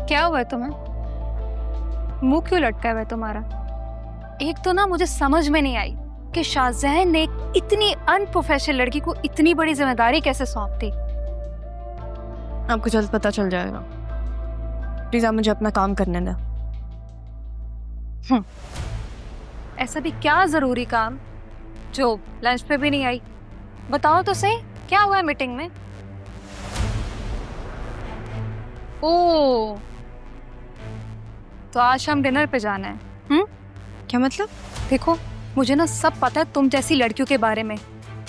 क्या हुआ है तुम्हें? मुंह क्यों लटका हुआ है तुम्हारा? एक तो ना मुझे समझ में नहीं आई कि शाहजहान ने इतनी अनप्रोफेशनल लड़की को इतनी बड़ी जिम्मेदारी कैसे सौंप दी। आपको जल्द पता चल जाएगा। प्लीज आप मुझे अपना काम करने दें। ऐसा भी क्या जरूरी काम जो लंच पे भी नहीं आई? बताओ तो सही, क्या हुआ है मीटिंग में? ओ, तो आज हम डिनर पे जाना है। क्या मतलब? देखो, मुझे ना सब पता है तुम जैसी लड़कियों के बारे में।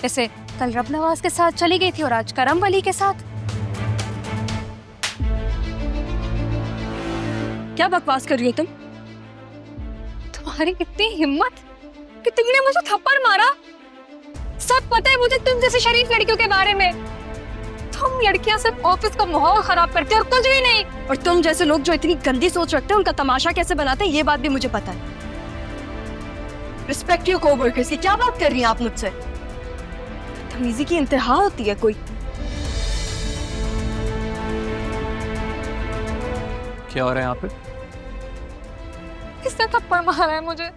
जैसे कल रब नवाज के साथ चली गई थी और आज करम वली के साथ। क्या बकवास कर रही हो तुम? तुम्हारी कितनी हिम्मत कि तुमने मुझे थप्पड़ मारा। सब पता है मुझे तुम जैसी शरीफ लड़कियों के बारे में। तुम लड़कियां सिर्फ ऑफिस का माहौल खराब करती हो और कुछ भी नहीं। और तुम जैसे लोग जो इतनी गंदी सोच रखते हैं उनका तमाशा कैसे बनाते हैं ये बात भी मुझे पता है। रिस्पेक्ट योर कोवर्कर्स की क्या बात कर रही हैं आप मुझसे? तमीजी की इंतहा होती है कोई? क्या हो रहा है यहाँ पे? किसने थप्पड़ मारा है मुझे?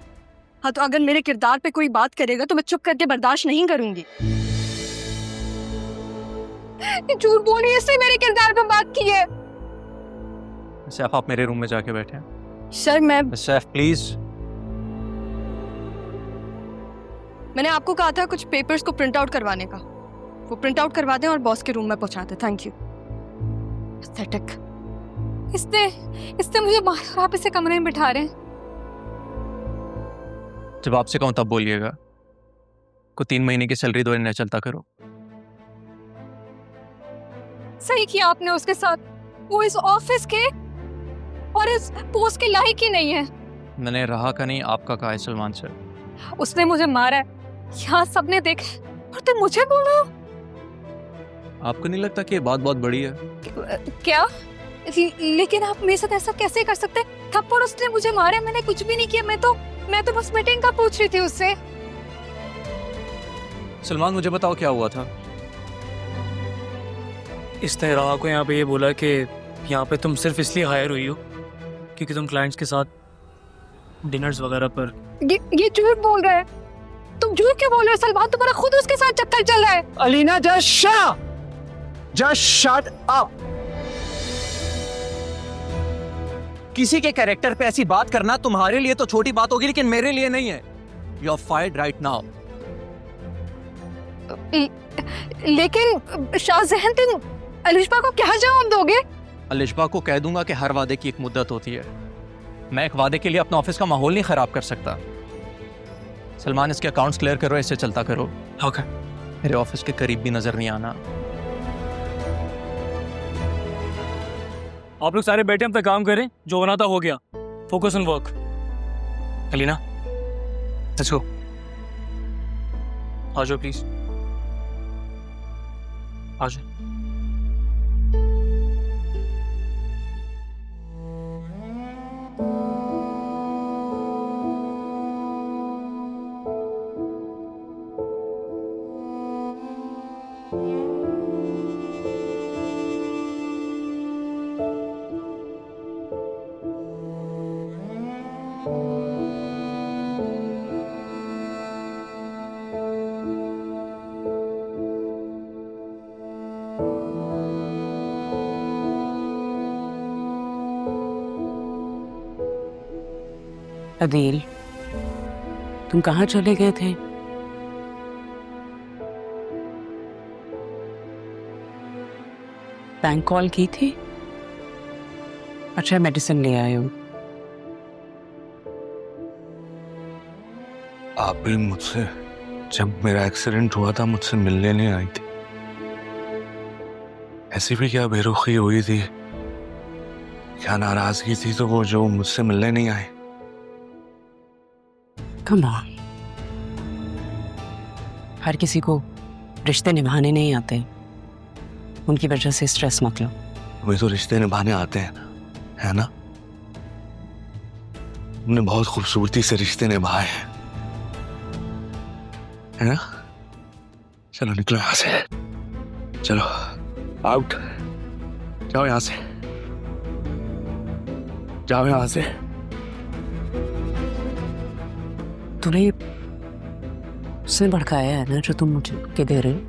हाँ, तो अगर मेरे किरदार पे कोई बात करेगा तो मैं चुप करके बर्दाश्त नहीं करूंगी। ये झूठ बोल रही है, इसने मेरे किरदार पे बात की है। सैफ, आप मेरे रूम में जाके बैठे हैं। Sir Saif please. मैंने आपको कहा था कुछ पेपर्स को प्रिंट आउट करवाने का। वो प्रिंट आउट करवा दें और बॉस के रूम में पहुंचा दें। Thank you. पैथेटिक। इसने मुझे बाहर और आप इसे कमरे में बिठा रहे हैं। जब आपसे कहूं तब बोलिएगा। को 3 महीने की सैलरी दो, इन्हें चलता करो। सही किया आपने उसके साथ। वो इस ऑफिस के और इस पोस्ट के लायक ही नहीं है। मैंने रहा का नहीं, आपका कहा है सलमान सर। उसने मुझे मारा है, यहाँ सबने देखा, और तुम मुझे बोल रहे हो? आपको नहीं लगता कि ये बात बहुत बड़ी है? क्या? लेकिन आप मेरे साथ ऐसा कैसे कर सकते? थप्पड़ उसने मुझे मारे, मैंने कुछ भी नहीं किया। मैं तो बस मीटिंग का पूछ रही थी उससे। सलमान, मुझे बताओ क्या हुआ था? इसने राह को यहाँ पे ये बोला कि यहाँ पे तुम सिर्फ इसलिए हायर हुई हो क्योंकि तुम क्लाइंट्स के साथ डिनर्स वगैरह पर। ये झूठ बोल रहा है। तुम झूठ क्यों बोल रहे हो सलमान? तुम्हारा खुद उसके साथ चक्कर चल रहा है। Alina, just shut up। किसी के कैरेक्टर पे ऐसी बात करना तुम्हारे लिए तो छोटी बात होगी, लेकिन मेरे लिए नहीं है। You are fired right now। लेकिन शाहजहान, तुम अलिशबा को क्या जवाब दोगे? अलिशबा को कह दूंगा कि हर वादे की एक मुद्दत होती है। मैं एक वादे के लिए अपना ऑफिस का माहौल नहीं खराब कर सकता। सलमान, इसके अकाउंट्स क्लियर करो, इससे चलता करो। ओके। मेरे ऑफिस के करीब भी नजर नहीं आना। आप लोग सारे बैठे हम पे काम करें, जो होना था हो गया। Focus on work. Alina, let's go. आ जाओ प्लीज, आ जाओ। अदील, तुम कहाँ चले गए थे? बैंक कॉल की थी? अच्छा, मेडिसिन ले आए हो? आप भी मुझसे जब मेरा एक्सीडेंट हुआ था मुझसे मिलने नहीं आई थी। ऐसी भी क्या बेरुखी हुई थी, क्या नाराजगी थी तो वो जो मुझसे मिलने नहीं आए। कम ऑन, हर किसी को रिश्ते निभाने नहीं आते। उनकी वजह से स्ट्रेस मत लो। तुम्हें तो रिश्ते निभाने आते हैं, है ना? तुमने बहुत खूबसूरती से रिश्ते निभाए हैं, है ना? चलो निकलो यहाँ से, चलो आउट, जाओ यहाँ से। जाओ यहाँ से। तूने उसने भड़काया है ना जो तुम मुझे के दे रहे हो?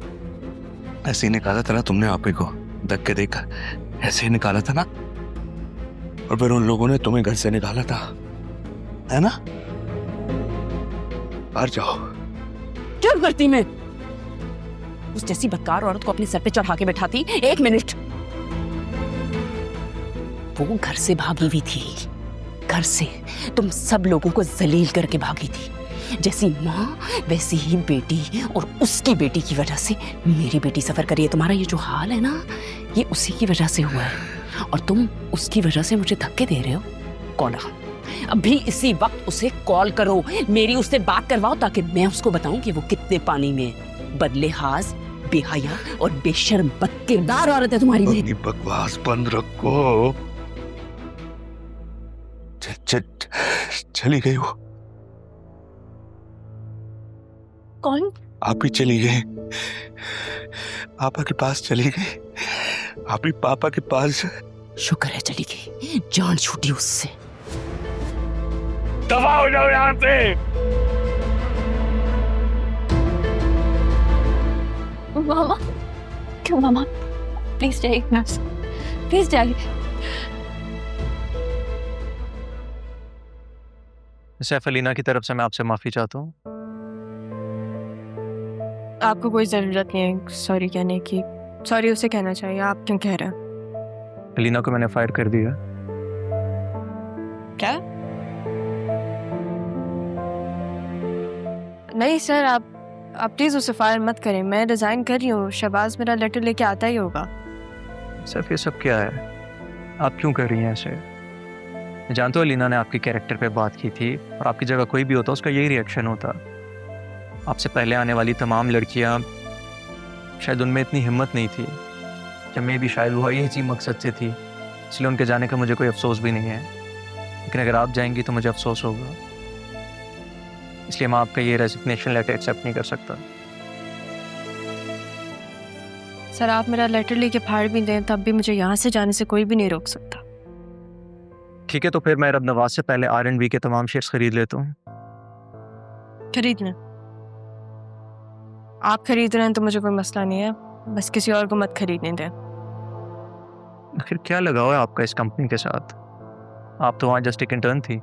ऐसे ही निकाला था ना तुमने आप ही को, धक्के देकर ऐसे ही निकाला था ना, और फिर उन लोगों ने तुम्हें घर से निकाला था, है ना? बाहर जाओ। क्यों करती मैं? उस जैसी बदकार औरत को अपने सर पे चढ़ा के बैठाती। 1 मिनट। वो घर से भागी हुई थी, घर से तुम सब लोगों को जलील करके भागी थी। जैसी माँ वैसी ही बेटी, और उसकी बेटी की वजह से मेरी बेटी सफर करी है। तुम्हारा ये जो हाल है ना, ये उसी की वजह से हुआ है, और तुम उसकी वजह से मुझे धक्के दे रहे हो। कौन है? अभी इसी वक्त उसे कॉल करो, मेरी उससे बात करवाओ, ताकि मैं उसको बताऊं कि वो कितने पानी में है। बदलेहाज, बेहया और बेशर्म बदकिरदार औरत है तुम्हारी अपनी बकवास बंद रखो। चली गई वो। कौन? आप ही चली गई, पापा के पास चली गई, आप ही पापा के पास। शुक्र है चली गई, जान छूटी उससे। दफा हो जाओ यहाँ से। मामा, क्यों मामा? प्लीज जाइए नर्स, प्लीज जाइए। सैफ अलीना की तरफ से मैं आपसे माफ़ी चाहता हूँ। आपको कोई ज़रूरत नहीं है सॉरी कहने की। सॉरी उसे कहना चाहिए, आप क्यों कह रहे हैं? अलीना को मैंने फायर कर दिया। क्या? नहीं सर, आप प्लीज़ उसे फायर मत करें। मैं रिज़ाइन कर रही हूँ, शहबाज मेरा लेटर लेके आता ही होगा। सैफ ये सब क्या है? आप क्यों कर रही हैं ऐसे? मैं जानता हूँ अलीना ने आपके कैरेक्टर पे बात की थी, और आपकी जगह कोई भी होता उसका यही रिएक्शन होता। आपसे पहले आने वाली तमाम लड़कियां, शायद उनमें इतनी हिम्मत नहीं थी, या मैं भी शायद वो यही मकसद से थी, इसलिए उनके जाने का मुझे कोई अफसोस भी नहीं है। लेकिन अगर आप जाएंगी तो मुझे अफसोस होगा, इसलिए मैं आपका ये रेजिग्नेशन लेटर एक्सेप्ट नहीं कर सकता। सर आप मेरा लेटर लेके फाड़ भी दें तब भी मुझे यहाँ से जाने से कोई भी नहीं रोक सकता। ठीक है, तो फिर मैं रब नवाज से पहले R&B के तमाम शेयर्स खरीद लेता हूँ। खरीद लें, आप खरीद रहे हैं तो मुझे कोई मसला नहीं है, बस किसी और को मत खरीदने दें। फिर क्या लगाव है आपका इस कंपनी के साथ? आप तो वहाँ जस्ट एक इंटर्न थी।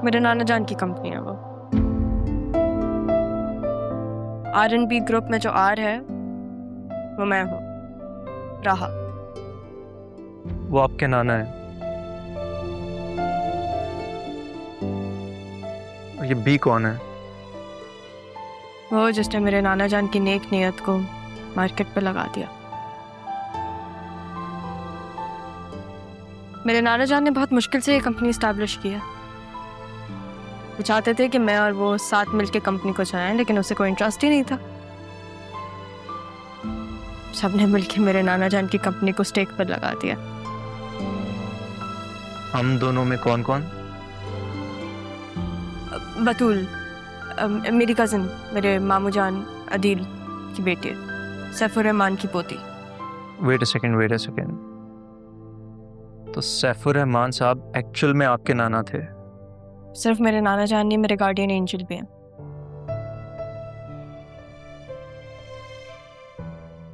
मेरे नाना जान की कंपनी है वो। R&B ग्रुप में जो R है वो मैं हूँ, राहा। वो आपके नाना है, और ये बी कौन है? वो जिसने मेरे नाना जान की नेक नियत को मार्केट पे लगा दिया। मेरे नाना जान ने बहुत मुश्किल से ये कंपनी इस्टेब्लिश की है। वो चाहते थे कि मैं और वो साथ मिलकर कंपनी को चलाएं, लेकिन उसे कोई इंटरेस्ट ही नहीं था। सबने मिलकर मेरे नाना जान की कंपनी को स्टेक पर लगा दिया। हम दोनों में कौन कौन? बतूल मेरी कज़न, मेरे मामू जान अदील की बेटी, सैफुर रहमान की पोती। Wait a second. तो सैफुर रहमान साहब एक्चुअल में आपके नाना थे? सिर्फ मेरे नाना जान नहीं, मेरे गार्डियन एंजल भी हैं।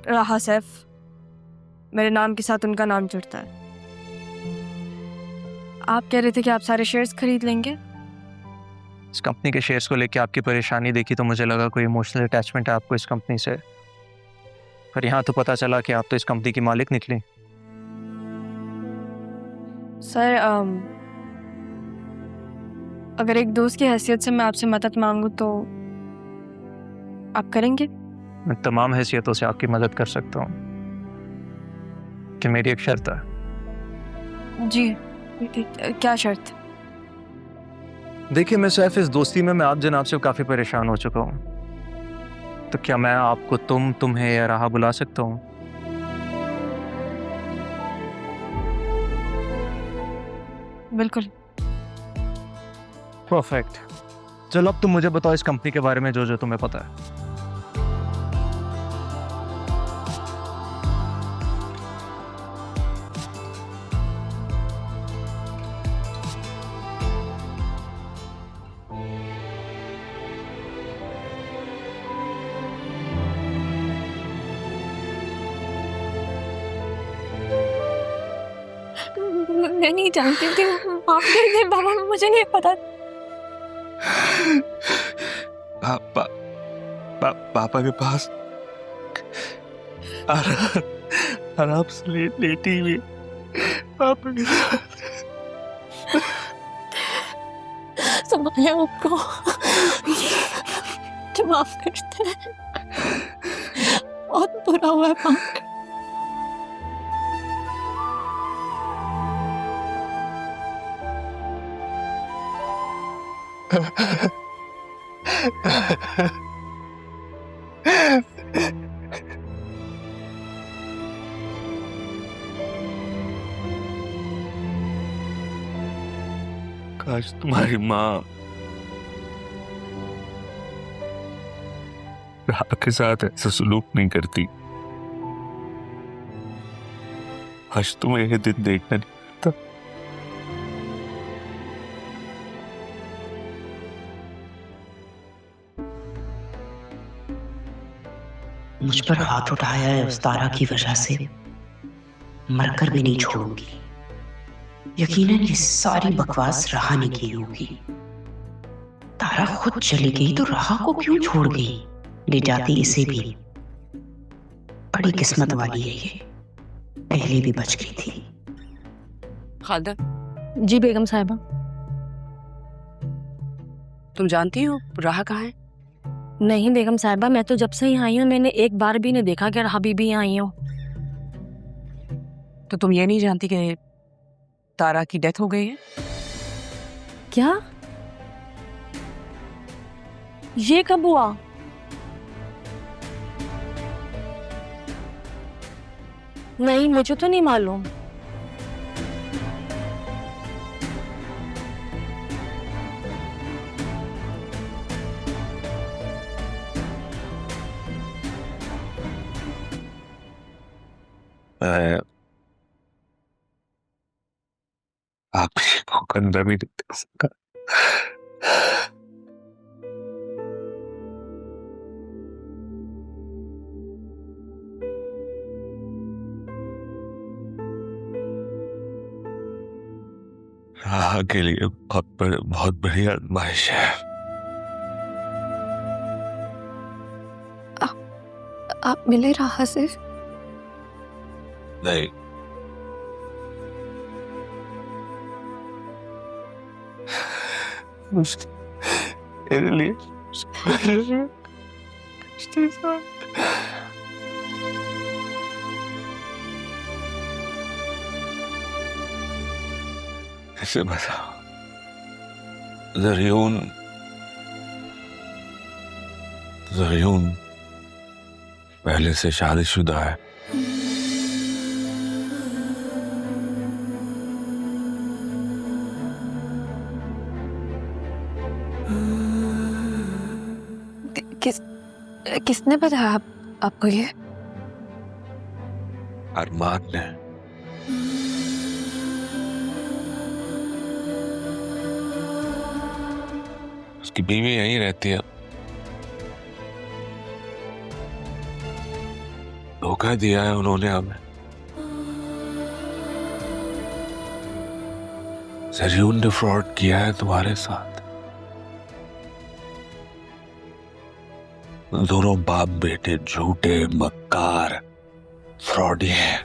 राहा सैफ, मेरे नाम के साथ उनका नाम जुड़ता है। आप कह रहे थे कि आप सारे शेयर्स खरीद लेंगे। इस कंपनी के शेयर्स को लेके आपकी परेशानी देखी तो मुझे लगा कोई इमोशनल अटैचमेंट है आपको इस कंपनी से, पर यहाँ तो पता चला कि आप तो इस कंपनी की मालिक निकली। सर अगर एक दोस्त की हैसियत से मैं आपसे मदद मांगूं तो आप करेंगे? मैं तमाम हैसियतों से आपकी मदद कर सकता हूँ, कि मेरी एक शर्त है। जी, क्या शर्त? देखिए मैं सैफ, इस दोस्ती में मैं आप जनाब से काफ़ी परेशान हो चुका हूँ, तो क्या मैं आपको तुम्हें या राहा बुला सकता हूँ? बिल्कुल। परफेक्ट। चलो अब तुम मुझे बताओ इस कंपनी के बारे में जो जो तुम्हें पता है। मैं नहीं जानती थी, माफ कर दे बाबा, मुझे नहीं पता। पापा के पास आराम से लेटी हुई पापा के साथ संभाले आपको, जो माफ करते हैं, बहुत बुरा हुआ है माफ कर। काश तुम्हारी माँ राह के साथ ऐसा सलूक नहीं करती। आज तुम्हें यह दिन देखना नहीं था। मुझ पर हाथ उठाया है उस तारा की वजह से, मरकर भी नहीं छोड़ूंगी। यकीनन ये सारी बकवास राह ने की होगी। तारा खुद चली गई तो राह को क्यों छोड़ गई? ले जाती इसे भी। बड़ी किस्मत वाली है ये, पहले भी बच गई थी। खालदा, जी बेगम साहिबा। तुम जानती हो राह कहाँ है? नहीं बेगम साहिबा, मैं तो जब से ही आई हूँ मैंने एक बार भी नहीं देखा कि राह बीबी आई हो। तो तुम ये नहीं जानती कि तारा की डेथ हो गई है? क्या? ये कब हुआ? नहीं, मुझे तो नहीं मालूम। आपको कंधा भी नहीं दे सका। राह के लिए बहुत बड़ी आजमाइश है। आप मिले राह से? नहीं, मेरे लिए ऐसे बताओ, ज़रियून पहले से शादीशुदा है। किसने बताया आपको ये? अरमान ने। उसकी बीवी यहीं रहती है। धोखा दिया है उन्होंने हमें। ज़रियून ने फ्रॉड किया है तुम्हारे साथ। दोनों बाप बेटे झूठे मक्कार फ्रॉडी हैं।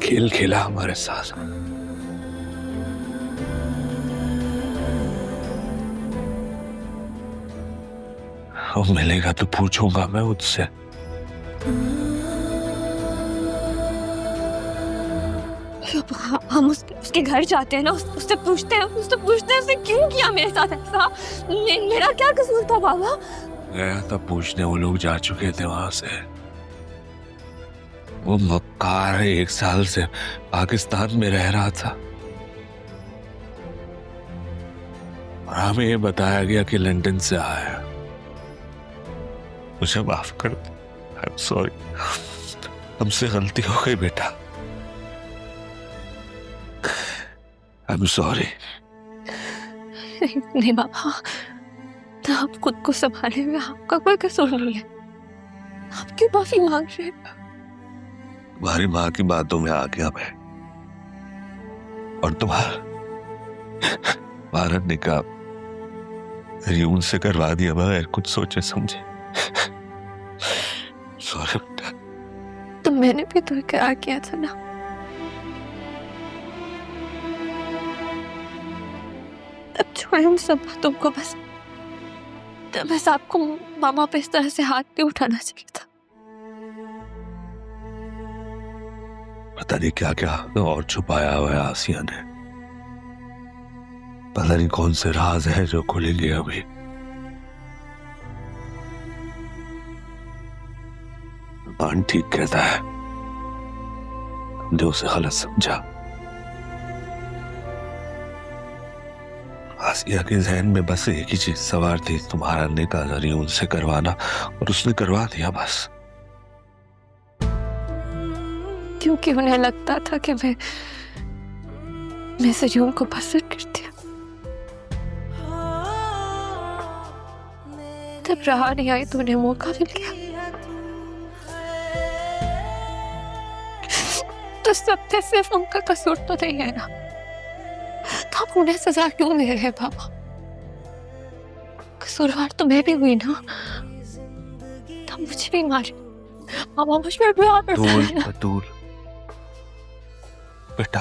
खेल खेला हमारे साथ। अब मिलेगा तो पूछूंगा मैं उससे। हम उसके घर जाते हैं ना, उससे पूछते हैं उसने क्यों किया मेरे साथ ऐसा? मेरा क्या कसूर था बाबा? गया तब पूछने, वो लोग जा चुके थे वहां से। वो मक्कार 1 साल से पाकिस्तान में रह रहा था और हमें ये बताया गया कि लंदन से आया। मुझे माफ कर दो। आई एम सॉरी, हमसे गलती हो गई बेटा। I am sorry. नहीं बाबा, आप खुद को संभाले हुए, आपका कोई कसूर नहीं है। आप क्यों माफी मांग रहे हैं? तुम्हारी माँ की बातों में आ गया मैं, और तुम्हारा निकाह यूं से करवा दिया बगैर कुछ सोचे समझे। सॉरी बेटा। तो मैंने भी तो इकरार किया था ना। तब छोड़े उन सब बातों को, बस आपको मामा पे इस तरह से हाथ नहीं उठाना चाहिए था। पता नहीं क्या क्या और छुपाया हुआ है आसिया ने। पता नहीं कौन से राज है जो खुलेंगे अभी। मान ठीक कहता है, हमने उसे गलत समझा। आसिया के जहन में बस एक ही चीज सवार थी, तुम्हारा निकाह ज़रिए उनसे करवाना, और उसने करवा दिया बस। क्योंकि उन्हें लगता था कि मैं सजून को पसंद करती हूँ। जब रहा नहीं आई तो उन्हें मौका मिल गया। तो सबसे सिर्फ उनका कसूर तो नहीं है ना, तो आप उन्हें सजा क्यों दे रहे हैं पापा? कसूरवार तो मैं भी हुई ना, तो मुझे भी मारे। पापा मुझ पर भी बतूल बेटा,